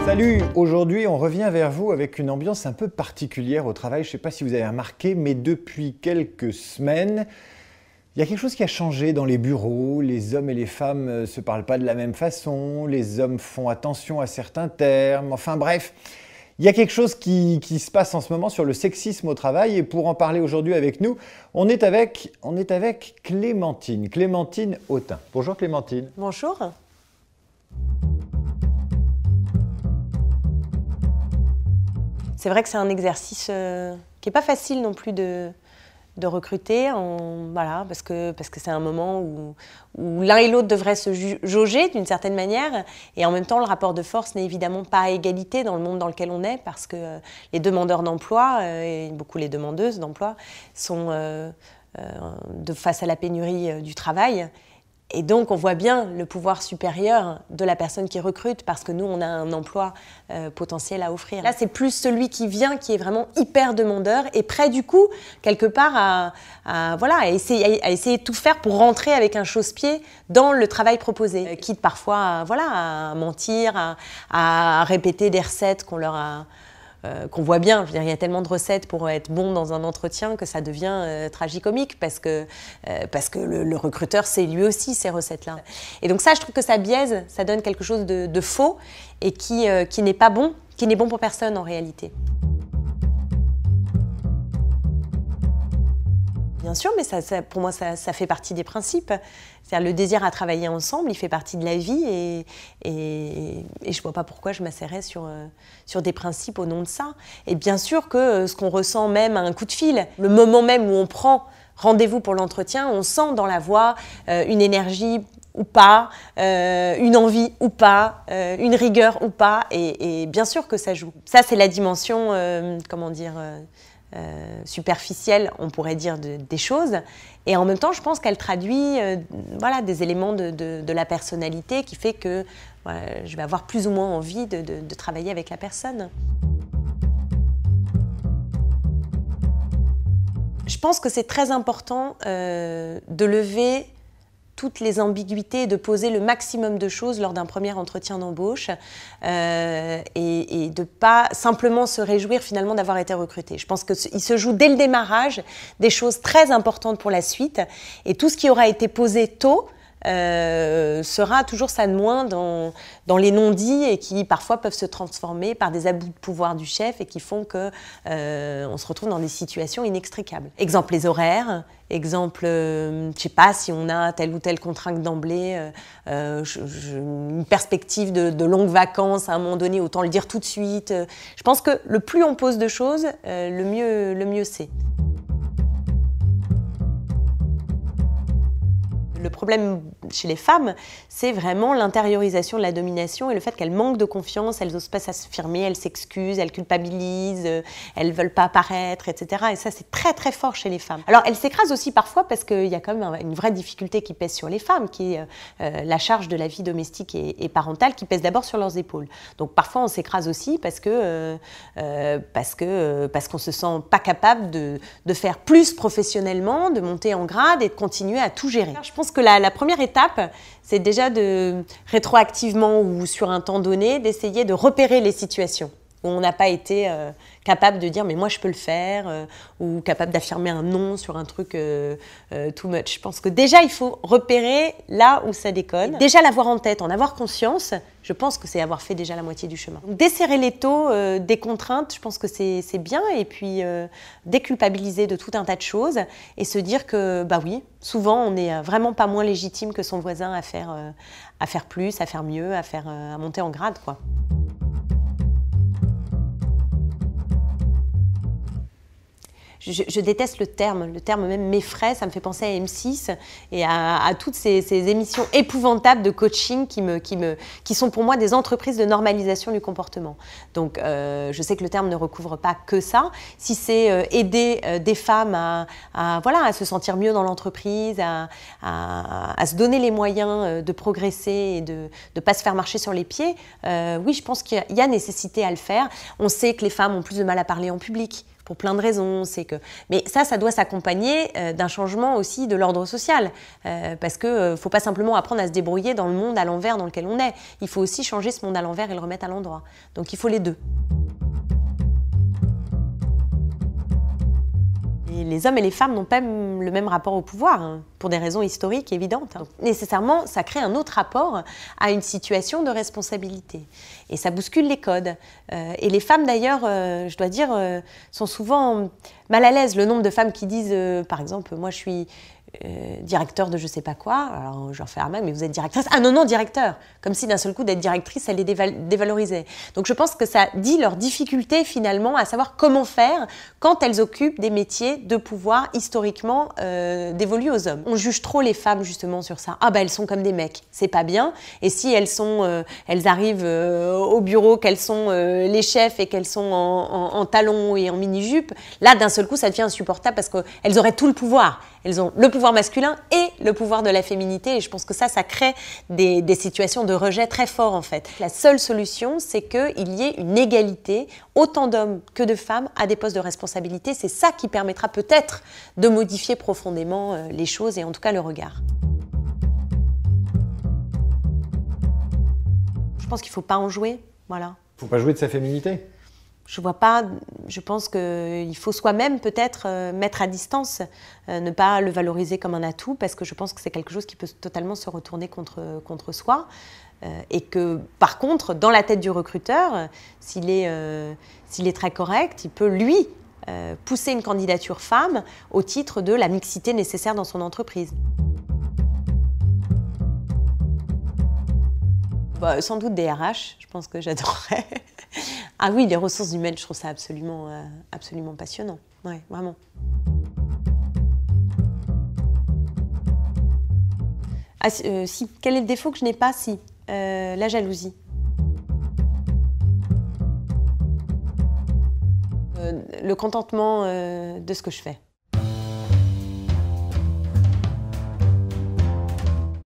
Salut, aujourd'hui on revient vers vous avec une ambiance un peu particulière au travail. Je ne sais pas si vous avez remarqué, mais depuis quelques semaines, il y a quelque chose qui a changé dans les bureaux. Les hommes et les femmes ne se parlent pas de la même façon, les hommes font attention à certains termes, enfin bref. Il y a quelque chose qui se passe en ce moment sur le sexisme au travail et pour en parler aujourd'hui avec nous, on est avec Clémentine Autain. Bonjour Clémentine. Bonjour. C'est vrai que c'est un exercice qui n'est pas facile non plus de recruter, voilà, parce que c'est un moment où l'un et l'autre devraient se jauger d'une certaine manière, et en même temps le rapport de force n'est évidemment pas à égalité dans le monde dans lequel on est, parce que les demandeurs d'emploi, et beaucoup les demandeuses d'emploi, sont face à la pénurie du travail. Et donc, on voit bien le pouvoir supérieur de la personne qui recrute parce que nous, on a un emploi potentiel à offrir. Là, c'est plus celui qui vient qui est vraiment hyper demandeur et prêt, du coup, quelque part à essayer de tout faire pour rentrer avec un chausse-pied dans le travail proposé. Quitte parfois à mentir, à répéter des recettes qu'on leur a... qu'on voit bien. Je veux dire, il y a tellement de recettes pour être bon dans un entretien que ça devient tragicomique parce que le recruteur sait lui aussi ces recettes-là. Et donc ça, je trouve que ça biaise, ça donne quelque chose de faux et qui n'est pas bon, qui n'est bon pour personne en réalité. Bien sûr, mais pour moi, ça fait partie des principes. C'est-à-dire le désir à travailler ensemble, il fait partie de la vie et je ne vois pas pourquoi je m'asserrais sur des principes au nom de ça. Et bien sûr que ce qu'on ressent même à un coup de fil, le moment même où on prend rendez-vous pour l'entretien, on sent dans la voix une énergie ou pas, une envie ou pas, une rigueur ou pas, et bien sûr que ça joue. Ça, c'est la dimension, superficielle, on pourrait dire, des choses. Et en même temps, je pense qu'elle traduit des éléments de la personnalité qui fait que je vais avoir plus ou moins envie de travailler avec la personne. Je pense que c'est très important de lever toutes les ambiguïtés et de poser le maximum de choses lors d'un premier entretien d'embauche et de ne pas simplement se réjouir finalement d'avoir été recruté. Je pense qu'il se joue dès le démarrage des choses très importantes pour la suite et tout ce qui aura été posé tôt sera toujours ça de moins dans les non-dits et qui parfois peuvent se transformer par des abus de pouvoir du chef et qui font qu'on se retrouve dans des situations inextricables. Exemple les horaires, exemple, je ne sais pas si on a telle ou telle contrainte d'emblée, une perspective de longues vacances à un moment donné, autant le dire tout de suite. Je pense que le plus on pose de choses, le mieux c'est. Le problème chez les femmes, c'est vraiment l'intériorisation de la domination et le fait qu'elles manquent de confiance, elles n'osent pas s'affirmer, elles s'excusent, elles culpabilisent, elles ne veulent pas apparaître, etc. Et ça, c'est très très fort chez les femmes. Alors, elles s'écrasent aussi parfois parce qu'il y a quand même une vraie difficulté qui pèse sur les femmes, qui est la charge de la vie domestique et parentale qui pèse d'abord sur leurs épaules. Donc parfois, on s'écrase aussi parce qu'on se sent pas capable de faire plus professionnellement, de monter en grade et de continuer à tout gérer. Je pense que la première étape, c'est déjà rétroactivement ou sur un temps donné, d'essayer de repérer les situations où on n'a pas été capable de dire « mais moi je peux le faire » ou capable d'affirmer un non sur un truc too much. Je pense que déjà il faut repérer là où ça déconne. Déjà l'avoir en tête, en avoir conscience, je pense que c'est avoir fait déjà la moitié du chemin. Donc, desserrer l'étau des contraintes, je pense que c'est bien et puis déculpabiliser de tout un tas de choses et se dire que bah oui, souvent on n'est vraiment pas moins légitime que son voisin à faire plus, à faire mieux, à monter en grade, quoi. Je déteste le terme même m'effraie, ça me fait penser à M6 et à toutes ces émissions épouvantables de coaching qui sont pour moi des entreprises de normalisation du comportement. Donc je sais que le terme ne recouvre pas que ça. Si c'est aider des femmes à se sentir mieux dans l'entreprise, à se donner les moyens de progresser et de ne pas se faire marcher sur les pieds, oui, je pense qu'il y a nécessité à le faire. On sait que les femmes ont plus de mal à parler en public. pour plein de raisons. Mais ça doit s'accompagner d'un changement aussi de l'ordre social. Parce qu'il ne faut pas simplement apprendre à se débrouiller dans le monde à l'envers dans lequel on est. Il faut aussi changer ce monde à l'envers et le remettre à l'endroit. Donc il faut les deux. Et les hommes et les femmes n'ont pas le même rapport au pouvoir, hein, pour des raisons historiques évidentes. Nécessairement, ça crée un autre rapport à une situation de responsabilité. Et ça bouscule les codes. Et les femmes, d'ailleurs, je dois dire, sont souvent mal à l'aise. Le nombre de femmes qui disent, par exemple, moi je suis directeur de je sais pas quoi, alors je leur fais ah mais vous êtes directrice, ah non directeur, comme si d'un seul coup d'être directrice ça les dévalorisait. Donc je pense que ça dit leur difficulté finalement à savoir comment faire quand elles occupent des métiers de pouvoir historiquement dévolus aux hommes. On juge trop les femmes justement sur ça, elles sont comme des mecs, c'est pas bien, et si elles arrivent au bureau, qu'elles sont les chefs et qu'elles sont en talons et en mini-jupe, là d'un seul coup ça devient insupportable parce qu'elles auraient tout le pouvoir. Elles ont le pouvoir masculin et le pouvoir de la féminité. Et je pense que ça crée des situations de rejet très forts, en fait. La seule solution, c'est qu'il y ait une égalité, autant d'hommes que de femmes, à des postes de responsabilité. C'est ça qui permettra peut-être de modifier profondément les choses et en tout cas le regard. Je pense qu'il ne faut pas en jouer, voilà. Il ne faut pas jouer de sa féminité? Je vois pas, je pense qu'il faut soi-même peut-être mettre à distance, ne pas le valoriser comme un atout parce que je pense que c'est quelque chose qui peut totalement se retourner contre soi et que par contre, dans la tête du recruteur, s'il est très correct, il peut lui pousser une candidature femme au titre de la mixité nécessaire dans son entreprise. Sans doute des RH, je pense que j'adorerais. Ah oui, les ressources humaines, je trouve ça absolument passionnant. Ouais, vraiment. Si. Quel est le défaut que je n'ai pas? Si. La jalousie. Le contentement de ce que je fais.